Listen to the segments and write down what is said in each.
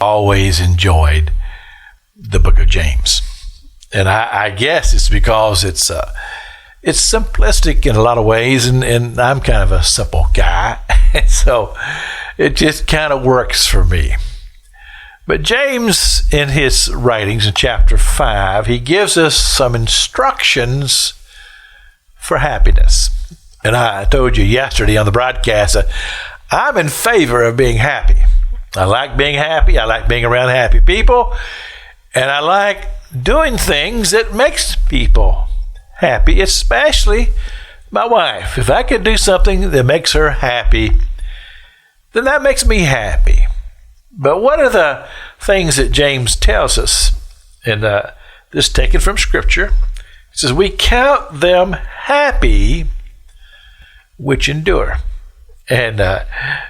always enjoyed the book of James. And I guess it's because it's simplistic in a lot of ways, and I'm kind of a simple guy. So it just kind of works for me. But James, in his writings in chapter 5, he gives us some instructions for happiness. And I told you yesterday on the broadcast, I'm in favor of being happy. I like being happy. I like being around happy people. And I like doing things that makes people happy, especially my wife. If I can do something that makes her happy, then that makes me happy. But what are the things that James tells us? And this is taken from Scripture. It says, we count them happy which endure. And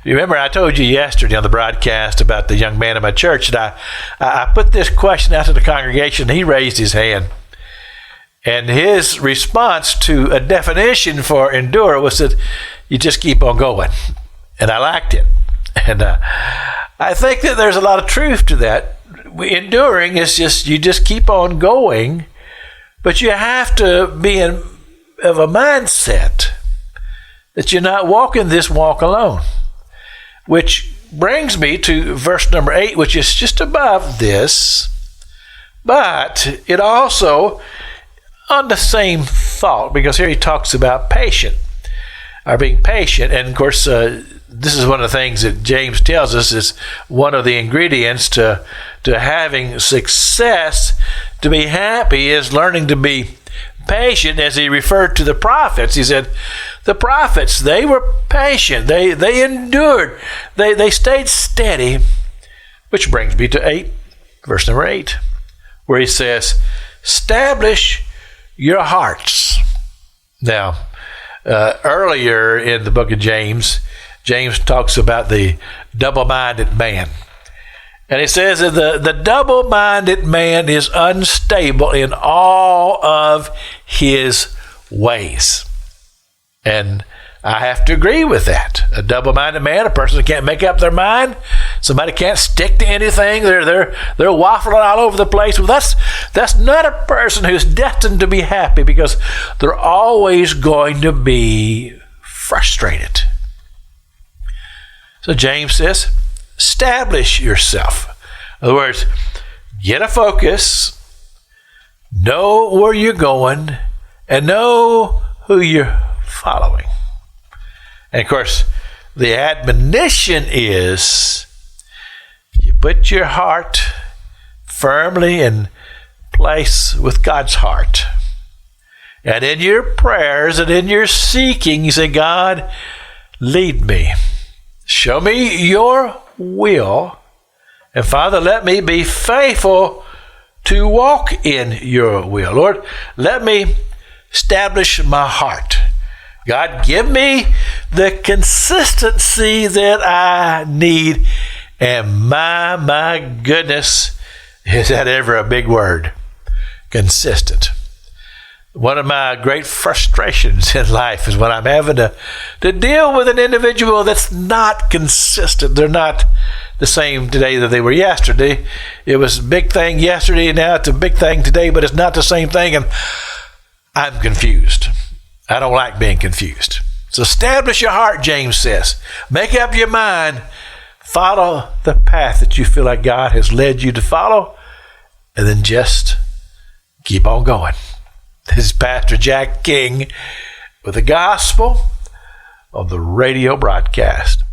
remember, I told you yesterday on the broadcast about the young man in my church that I put this question out to the congregation. He raised his hand. And his response to a definition for endure was that you just keep on going. And I liked it. And I think that there's a lot of truth to that. Enduring is just, you just keep on going, but you have to be of a mindset that you're not walking this walk alone. Which brings me to verse number 8, which is just above this, but it also on the same thought, because here he talks about being patient. And of course, this is one of the things that James tells us is one of the ingredients to having success, to be happy, is learning to be patient. As he referred to the prophets, he said, the prophets, they were patient. They endured. They stayed steady. Which brings me to verse number 8, where he says, establish your hearts. Now, earlier in the book of James talks about the double-minded man. And he says that the double-minded man is unstable in all of his ways. And I have to agree with that. A double-minded man, a person that can't make up their mind, somebody can't stick to anything, they're waffling all over the place. Well, that's not a person who's destined to be happy, because they're always going to be frustrated. So James says, establish yourself. In other words, get a focus, know where you're going, and know who you're following. And of course, the admonition is you put your heart firmly in place with God's heart. And in your prayers and in your seeking, you say, God, lead me. Show me your will. And Father, let me be faithful to walk in your will. Lord, let me establish my heart. God, give me the consistency that I need. And my goodness, is that ever a big word? Consistent. One of my great frustrations in life is when I'm having to deal with an individual that's not consistent. They're not the same today that they were yesterday. It was a big thing yesterday, and now it's a big thing today, but it's not the same thing, and I'm confused. I don't like being confused. So establish your heart, James says. Make up your mind. Follow the path that you feel like God has led you to follow, and then just keep on going. This is Pastor Jack King with the gospel of the radio broadcast.